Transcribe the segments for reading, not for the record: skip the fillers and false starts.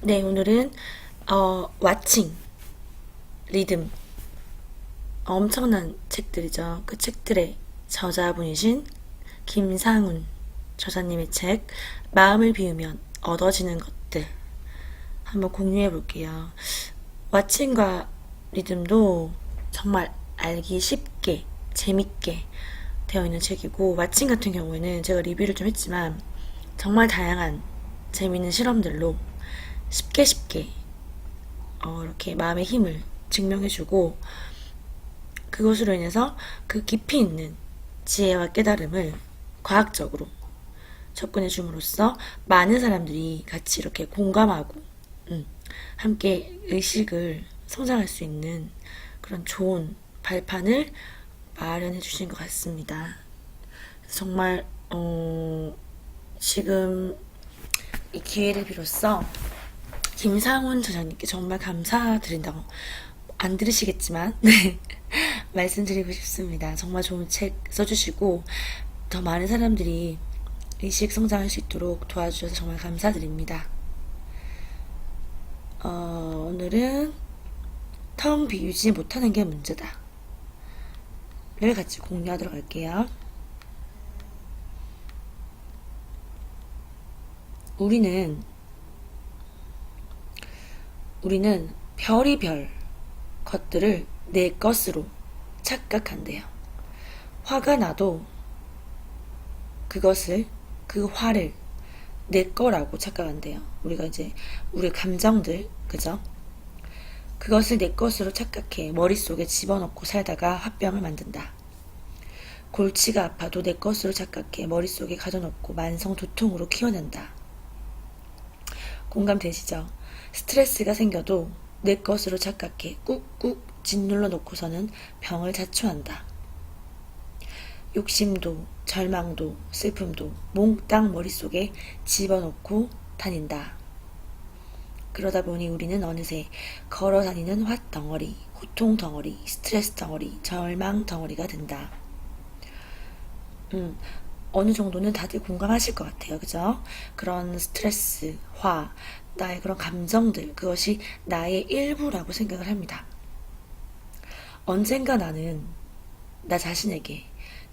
네, 오늘은 왓칭, 리듬, 엄청난 책들이죠. 그 책들의 저자분이신 김상훈 저자님의 책 마음을 비우면 얻어지는 것들 한번 공유해 볼게요. 왓칭과 리듬도 정말 알기 쉽게 재밌게 되어 있는 책이고, 왓칭 같은 경우에는 제가 리뷰를 좀 했지만 정말 다양한 재미있는 실험들로 쉽게 이렇게 마음의 힘을 증명해주고, 그것으로 인해서 그 깊이 있는 지혜와 깨달음을 과학적으로 접근해 줌으로써 많은 사람들이 같이 이렇게 공감하고 함께 의식을 성장할 수 있는 그런 좋은 발판을 마련해 주신 것 같습니다. 정말 지금 이 기회를 빌어서 김상훈 저자님께 정말 감사드린다고, 안 들으시겠지만 네, 말씀드리고 싶습니다. 정말 좋은 책 써주시고 더 많은 사람들이 의식 성장할 수 있도록 도와주셔서 정말 감사드립니다. 오늘은 텅 비우지 못하는 게 문제다 를 같이 공유하도록 할게요. 우리는 별의별 것들을 내 것으로 착각한대요. 화가 나도 그 화를 내 거라고 착각한대요. 우리가 이제 우리 감정들, 그죠? 그것을 내 것으로 착각해 머릿속에 집어넣고 살다가 화병을 만든다. 골치가 아파도 내 것으로 착각해 머릿속에 가둬놓고 만성 두통으로 키워낸다. 공감되시죠? 스트레스가 생겨도 내 것으로 착각해 꾹꾹 짓눌러 놓고서는 병을 자초한다. 욕심도 절망도 슬픔도 몽땅 머릿속에 집어넣고 다닌다. 그러다 보니 우리는 어느새 걸어다니는 화덩어리, 고통 덩어리, 스트레스 덩어리, 절망 덩어리가 된다. 어느 정도는 다들 공감하실 것 같아요. 그죠? 그런 스트레스, 화, 나의 그런 감정들, 그것이 나의 일부라고 생각을 합니다. 언젠가 나는 나 자신에게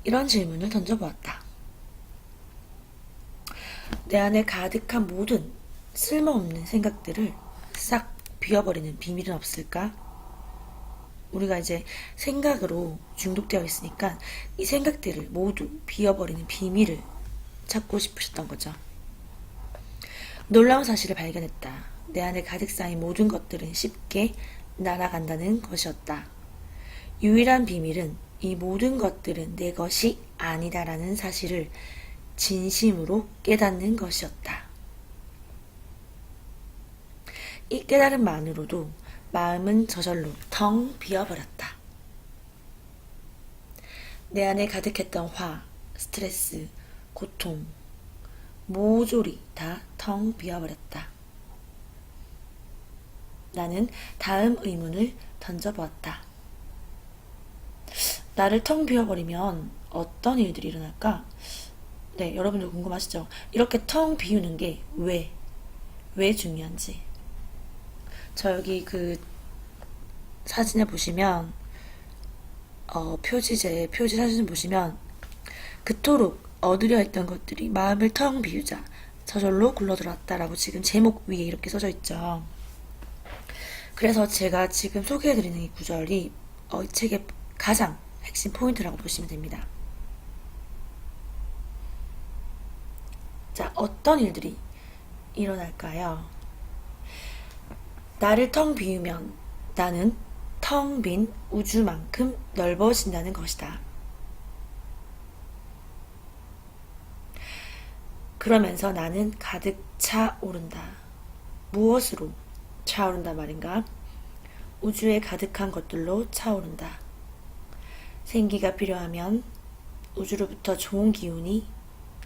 이런 질문을 던져보았다. 내 안에 가득한 모든 쓸모없는 생각들을 싹 비워버리는 비밀은 없을까? 우리가 이제 생각으로 중독되어 있으니까 이 생각들을 모두 비워버리는 비밀을 찾고 싶으셨던 거죠. 놀라운 사실을 발견했다. 내 안에 가득 쌓인 모든 것들은 쉽게 날아간다는 것이었다. 유일한 비밀은 이 모든 것들은 내 것이 아니다라는 사실을 진심으로 깨닫는 것이었다. 이 깨달음만으로도 마음은 저절로 텅 비어버렸다. 내 안에 가득했던 화, 스트레스, 고통, 모조리 다 텅 비어버렸다. 나는 다음 의문을 던져보았다. 나를 텅 비워버리면 어떤 일들이 일어날까? 네, 여러분들 궁금하시죠? 이렇게 텅 비우는 게 왜 중요한지. 저 여기 그 사진을 보시면, 표지 사진을 보시면, 그토록 얻으려 했던 것들이 마음을 텅 비우자 저절로 굴러들어왔다라고 지금 제목 위에 이렇게 써져 있죠. 그래서 제가 지금 소개해드리는 이 구절이 이 책의 가장 핵심 포인트라고 보시면 됩니다. 자, 어떤 일들이 일어날까요? 나를 텅 비우면 나는 텅 빈 우주만큼 넓어진다는 것이다. 그러면서 나는 가득 차오른다. 무엇으로 차오른다 말인가? 우주에 가득한 것들로 차오른다. 생기가 필요하면 우주로부터 좋은 기운이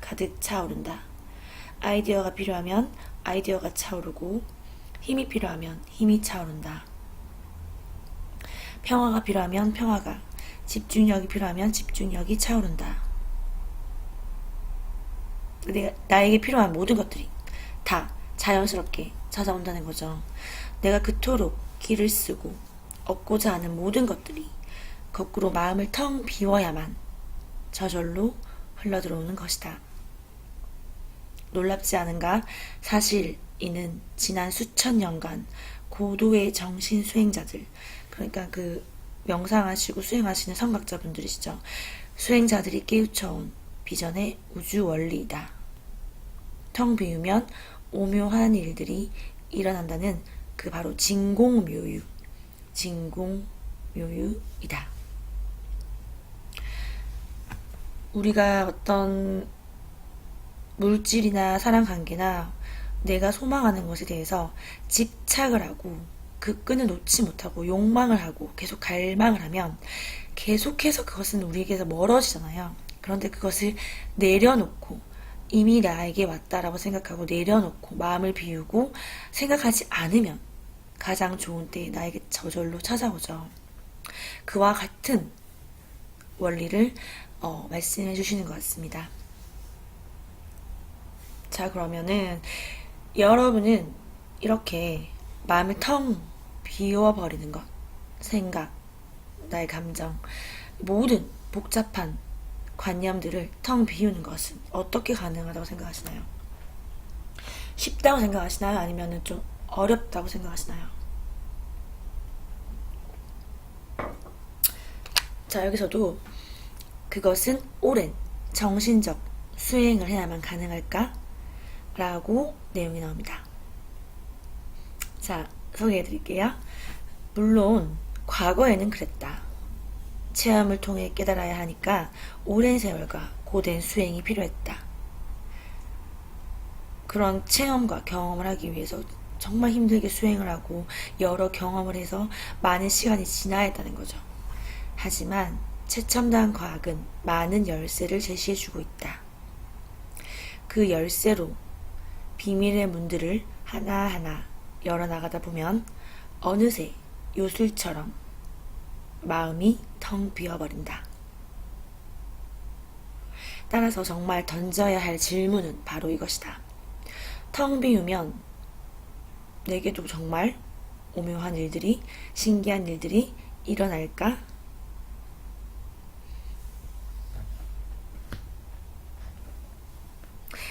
가득 차오른다. 아이디어가 필요하면 아이디어가 차오르고, 힘이 필요하면 힘이 차오른다. 평화가 필요하면 평화가, 집중력이 필요하면 집중력이 차오른다. 나에게 필요한 모든 것들이 다 자연스럽게 찾아온다는 거죠. 내가 그토록 기를 쓰고 얻고자 하는 모든 것들이 거꾸로 마음을 텅 비워야만 저절로 흘러들어오는 것이다. 놀랍지 않은가? 사실 이는 지난 수천 년간 고도의 정신 수행자들, 그러니까 그 명상하시고 수행하시는 성각자분들이시죠. 수행자들이 깨우쳐온 비전의 우주 원리이다. 텅 비우면 오묘한 일들이 일어난다는 그 바로 진공묘유, 진공묘유이다. 우리가 어떤 물질이나 사람관계나 내가 소망하는 것에 대해서 집착을 하고 그 끈을 놓지 못하고 욕망을 하고 계속 갈망을 하면 계속해서 그것은 우리에게서 멀어지잖아요. 그런데 그것을 내려놓고 이미 나에게 왔다라고 생각하고 내려놓고 마음을 비우고 생각하지 않으면 가장 좋은 때에 나에게 저절로 찾아오죠. 그와 같은 원리를 말씀해 주시는 것 같습니다. 자, 그러면은 여러분은 이렇게 마음을 텅 비워버리는 것, 생각, 나의 감정, 모든 복잡한 관념들을 텅 비우는 것은 어떻게 가능하다고 생각하시나요? 쉽다고 생각하시나요? 아니면 좀 어렵다고 생각하시나요? 자, 여기서도 그것은 오랜 정신적 수행을 해야만 가능할까? 라고 내용이 나옵니다. 자, 소개해 드릴게요. 물론 과거에는 그랬다. 체험을 통해 깨달아야 하니까 오랜 세월과 고된 수행이 필요했다. 그런 체험과 경험을 하기 위해서 정말 힘들게 수행을 하고 여러 경험을 해서 많은 시간이 지나야 했다는 거죠. 하지만 최첨단 과학은 많은 열쇠를 제시해주고 있다. 그 열쇠로 비밀의 문들을 하나하나 열어나가다 보면 어느새 요술처럼 마음이 텅 비어버린다. 따라서 정말 던져야 할 질문은 바로 이것이다. 텅 비우면 내게도 정말 오묘한 일들이, 신기한 일들이 일어날까?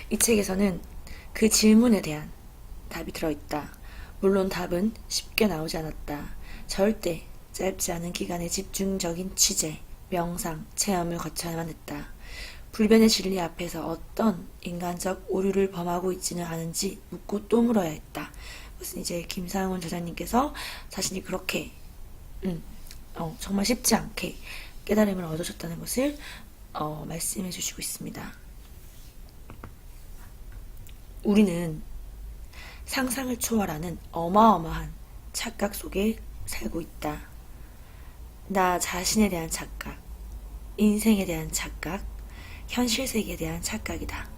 이 책에서는 그 질문에 대한 답이 들어있다. 물론 답은 쉽게 나오지 않았다. 절대 짧지 않은 기간의 집중적인 취재, 명상, 체험을 거쳐야만 했다. 불변의 진리 앞에서 어떤 인간적 오류를 범하고 있지는 않은지 묻고 또 물어야 했다. 무슨 이제 김상훈 저자님께서 자신이 그렇게 정말 쉽지 않게 깨달음을 얻으셨다는 것을 말씀해 주시고 있습니다. 우리는 상상을 초월하는 어마어마한 착각 속에 살고 있다. 나 자신에 대한 착각, 인생에 대한 착각, 현실 세계에 대한 착각이다.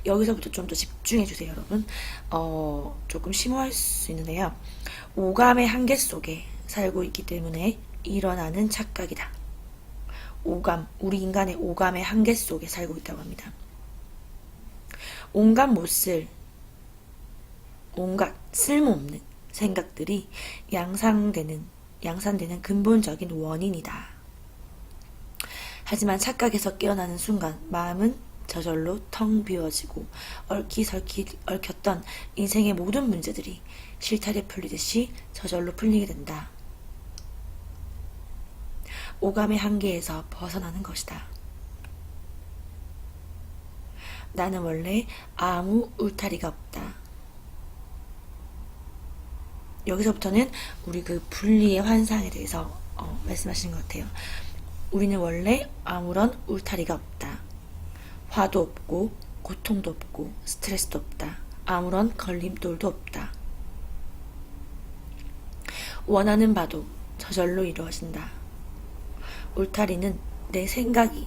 여기서부터 좀 더 집중해 주세요, 여러분. 조금 심오할 수 있는데요. 오감의 한계 속에 살고 있기 때문에 일어나는 착각이다. 오감, 우리 인간의 오감의 한계 속에 살고 있다고 합니다. 온갖 못쓸, 온갖 쓸모없는 생각들이 양산되는 근본적인 원인이다. 하지만 착각에서 깨어나는 순간 마음은 저절로 텅 비워지고 얽히설키 얽혔던 인생의 모든 문제들이 실타래 풀리듯이 저절로 풀리게 된다. 오감의 한계에서 벗어나는 것이다. 나는 원래 아무 울타리가 없다. 여기서부터는 우리 그 분리의 환상에 대해서 말씀하시는 것 같아요. 우리는 원래 아무런 울타리가 없다. 화도 없고 고통도 없고 스트레스도 없다. 아무런 걸림돌도 없다. 원하는 바도 저절로 이루어진다. 울타리는 내 생각이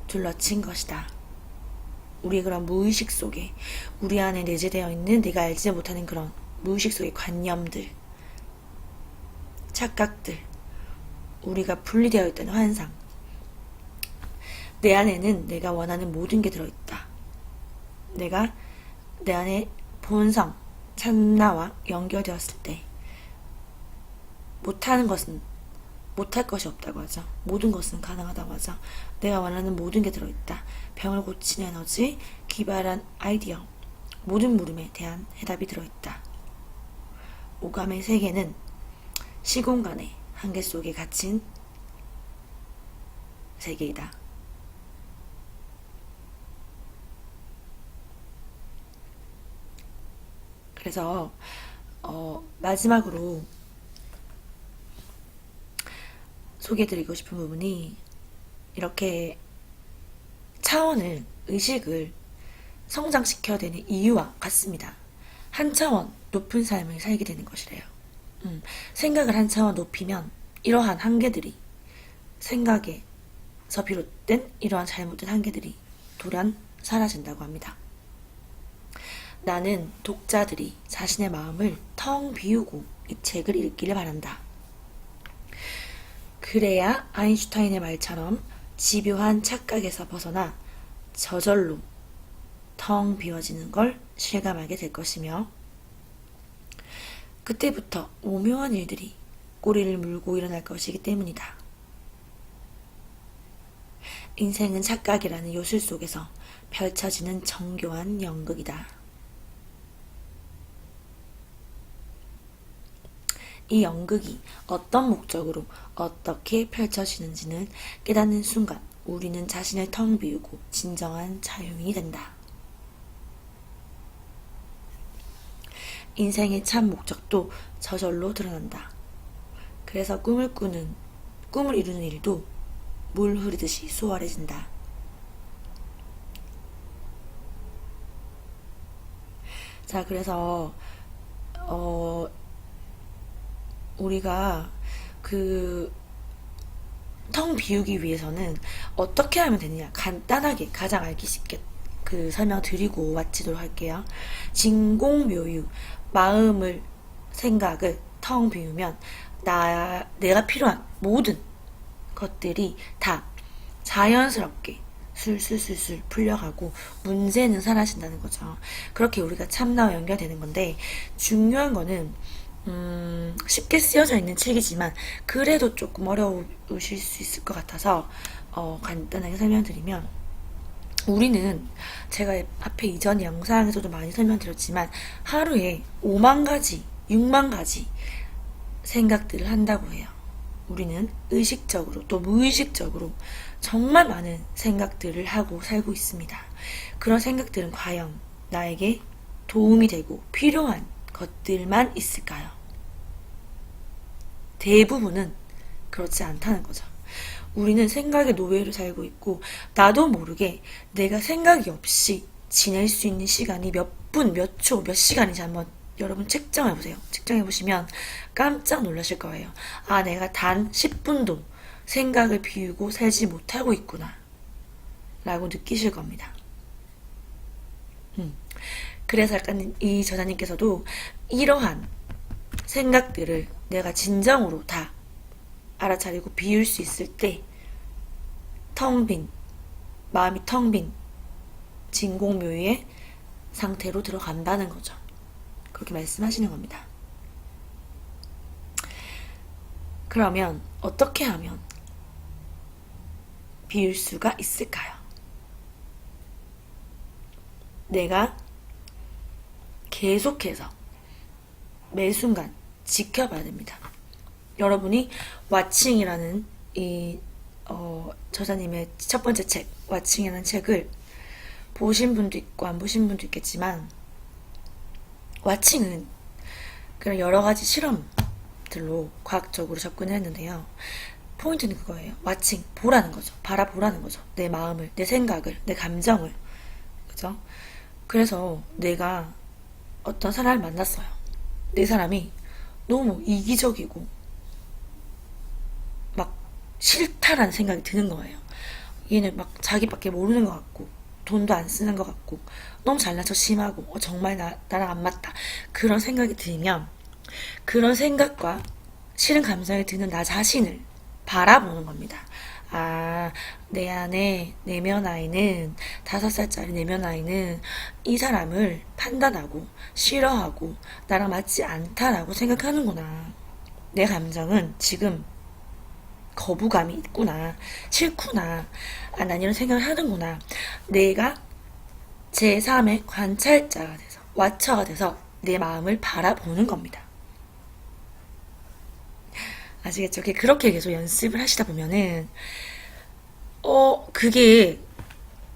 둘러친 것이다. 우리의 그런 무의식 속에 우리 안에 내재되어 있는 내가 알지 못하는 그런 무의식 속의 관념들, 착각들, 우리가 분리되어 있다는 환상. 내 안에는 내가 원하는 모든 게 들어있다. 내가 내 안에 본성, 참나와 연결되었을 때 못하는 것은 못할 것이 없다고 하죠. 모든 것은 가능하다고 하죠. 내가 원하는 모든 게 들어있다. 병을 고치는 에너지, 기발한 아이디어, 모든 물음에 대한 해답이 들어있다. 오감의 세계는 시공간의 한계 속에 갇힌 세계이다. 그래서 마지막으로 소개해드리고 싶은 부분이 이렇게 차원을, 의식을 성장시켜야 되는 이유와 같습니다. 한 차원 높은 삶을 살게 되는 것이래요. 생각을 한 차원 높이면 이러한 한계들이, 생각에서 비롯된 이러한 잘못된 한계들이 돌연 사라진다고 합니다. 나는 독자들이 자신의 마음을 텅 비우고 이 책을 읽기를 바란다. 그래야 아인슈타인의 말처럼 집요한 착각에서 벗어나 저절로 텅 비워지는 걸 실감하게 될 것이며, 그때부터 오묘한 일들이 꼬리를 물고 일어날 것이기 때문이다. 인생은 착각이라는 요술 속에서 펼쳐지는 정교한 연극이다. 이 연극이 어떤 목적으로 어떻게 펼쳐지는지는 깨닫는 순간 우리는 자신을 텅 비우고 진정한 자유인이 된다. 인생의 참 목적도 저절로 드러난다. 그래서 꿈을 이루는 일도 물 흐르듯이 수월해진다. 자, 그래서 우리가 텅 비우기 위해서는 어떻게 하면 되느냐, 간단하게 가장 알기 쉽게 설명드리고 마치도록 할게요. 진공묘유, 마음을, 생각을 텅 비우면 내가 필요한 모든 것들이 다 자연스럽게 술술술술 풀려가고 문제는 사라진다는 거죠. 그렇게 우리가 참나와 연결되는 건데, 중요한 거는 쉽게 쓰여져 있는 책이지만 그래도 조금 어려우실 수 있을 것 같아서 간단하게 설명드리면, 우리는 제가 앞에 이전 영상에서도 많이 설명드렸지만 하루에 5만 가지, 6만 가지 생각들을 한다고 해요. 우리는 의식적으로 또 무의식적으로 정말 많은 생각들을 하고 살고 있습니다. 그런 생각들은 과연 나에게 도움이 되고 필요한 것들만 있을까요? 대부분은 그렇지 않다는 거죠. 우리는 생각의 노예로 살고 있고, 나도 모르게 내가 생각이 없이 지낼 수 있는 시간이 몇 분, 몇 초, 몇 시간인지 한번 여러분 측정해보세요. 측정해보시면 깜짝 놀라실 거예요. 아, 내가 단 10분도 생각을 비우고 살지 못하고 있구나 라고 느끼실 겁니다. 그래서 약간 이 저자님께서도 이러한 생각들을 내가 진정으로 다 알아차리고 비울 수 있을 때 마음이 텅 빈 진공묘유의 상태로 들어간다는 거죠. 그렇게 말씀하시는 겁니다. 그러면 어떻게 하면 비울 수가 있을까요? 내가 계속해서 매 순간 지켜봐야 됩니다. 여러분이 왓칭이라는 이 저자님의 첫 번째 책, 왓칭이라는 책을 보신 분도 있고 안 보신 분도 있겠지만, 왓칭은 그런 여러 가지 실험들로 과학적으로 접근을 했는데요. 포인트는 그거예요. 왓칭, 보라는 거죠. 바라보라는 거죠. 내 마음을, 내 생각을, 내 감정을. 그죠? 그래서 내가 어떤 사람을 만났어요. 내 사람이 너무 이기적이고 막 싫다라는 생각이 드는 거예요. 얘는 막 자기밖에 모르는 것 같고 돈도 안 쓰는 것 같고 너무 잘난 척 심하고 정말 나랑 안 맞다, 그런 생각이 들면 그런 생각과 싫은 감정이 드는 나 자신을 바라보는 겁니다. 아, 내 안에 내면 아이는 5살짜리 내면 아이는 이 사람을 판단하고 싫어하고 나랑 맞지 않다라고 생각하는구나. 내 감정은 지금 거부감이 있구나. 싫구나. 아, 난 이런 생각을 하는구나. 내가 제3의 관찰자가 돼서, 와처가 돼서 내 마음을 바라보는 겁니다. 아시겠죠? 그렇게 계속 연습을 하시다 보면은, 그게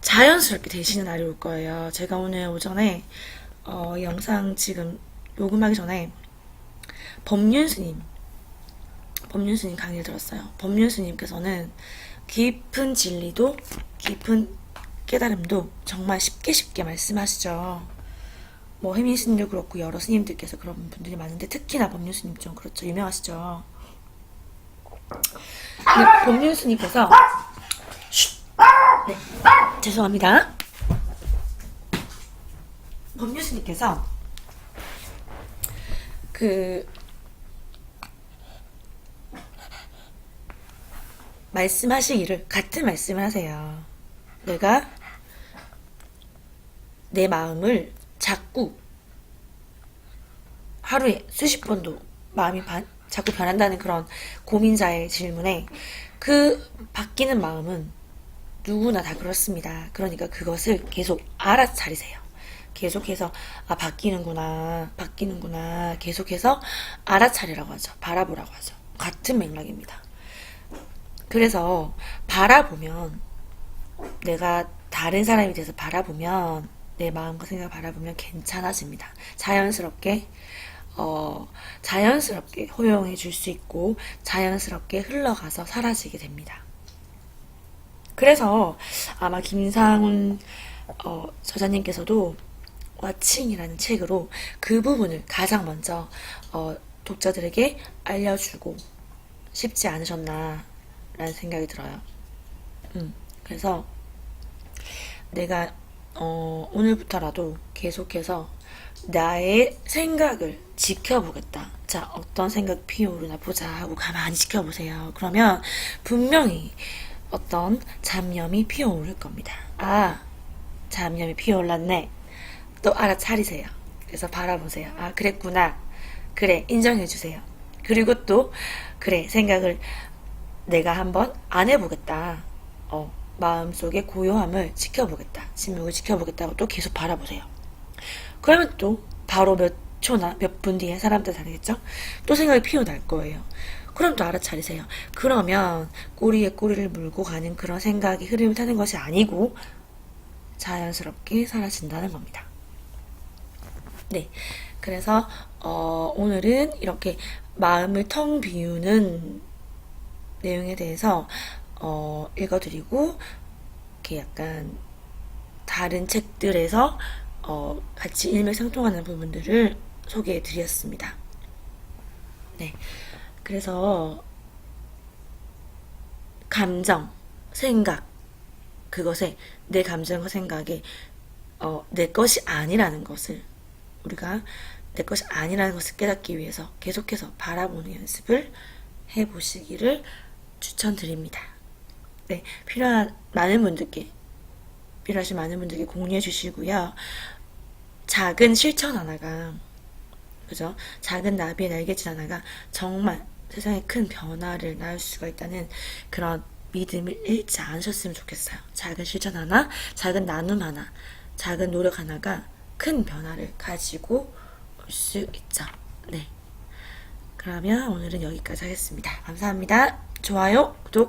자연스럽게 되시는 날이 올 거예요. 제가 오늘 오전에, 영상 지금 녹음하기 전에 법륜스님 강의를 들었어요. 법륜스님께서는 깊은 진리도, 깊은 깨달음도 정말 쉽게 말씀하시죠. 뭐 혜민스님도 그렇고 여러 스님들께서 그런 분들이 많은데 특히나 법륜스님 좀 그렇죠. 유명하시죠. 법륜스님께서 네, 죄송합니다. 법륜스님께서 말씀하시기를 같은 말씀을 하세요. 내가 내 마음을 자꾸 하루에 수십 번도 마음이 자꾸 변한다는 그런 고민자의 질문에 그 바뀌는 마음은 누구나 다 그렇습니다. 그러니까 그것을 계속 알아차리세요. 계속해서 바뀌는구나 계속해서 알아차리라고 하죠. 바라보라고 하죠. 같은 맥락입니다. 그래서 바라보면 내가 다른 사람이 돼서 바라보면 내 마음과 생각을 바라보면 괜찮아집니다. 자연스럽게 허용해 줄 수 있고 자연스럽게 흘러가서 사라지게 됩니다. 그래서 아마 김상훈 저자님께서도 와칭이라는 책으로 그 부분을 가장 먼저 독자들에게 알려주고 싶지 않으셨나 라는 생각이 들어요. 그래서 내가 오늘부터라도 계속해서 나의 생각을 지켜보겠다. 자, 어떤 생각 피어오르나 보자 하고 가만히 지켜보세요. 그러면 분명히 어떤 잡념이 피어오를 겁니다. 아, 잡념이 피어올랐네. 또 알아차리세요. 그래서 바라보세요. 아, 그랬구나. 그래, 인정해주세요. 그리고 또 그래, 생각을 내가 한번 안 해보겠다. 마음속의 고요함을 지켜보겠다. 침묵을 지켜보겠다고 또 계속 바라보세요. 그러면 또 바로 몇 초나 몇 분 뒤에 사람들 다르겠죠? 또 생각이 피어날 거예요. 그럼 또 알아차리세요. 그러면 꼬리에 꼬리를 물고 가는 그런 생각이 흐름을 타는 것이 아니고 자연스럽게 사라진다는 겁니다. 네. 그래서 오늘은 이렇게 마음을 텅 비우는 내용에 대해서 읽어드리고 이렇게 약간 다른 책들에서 같이 일맥상통하는 부분들을 소개해드렸습니다. 네, 그래서 감정, 생각 그것에 내 감정과 생각에 내 것이 아니라는 것을 우리가 내 것이 아니라는 것을 깨닫기 위해서 계속해서 바라보는 연습을 해보시기를 추천드립니다. 네, 필요하신 많은 분들께 공유해 주시고요. 작은 실천 하나가, 그죠? 작은 나비의 날개짓 하나가 정말 세상에 큰 변화를 낳을 수가 있다는 그런 믿음을 잃지 않으셨으면 좋겠어요. 작은 실천 하나, 작은 나눔 하나, 작은 노력 하나가 큰 변화를 가지고 올 수 있죠. 네. 그러면 오늘은 여기까지 하겠습니다. 감사합니다. 좋아요, 구독,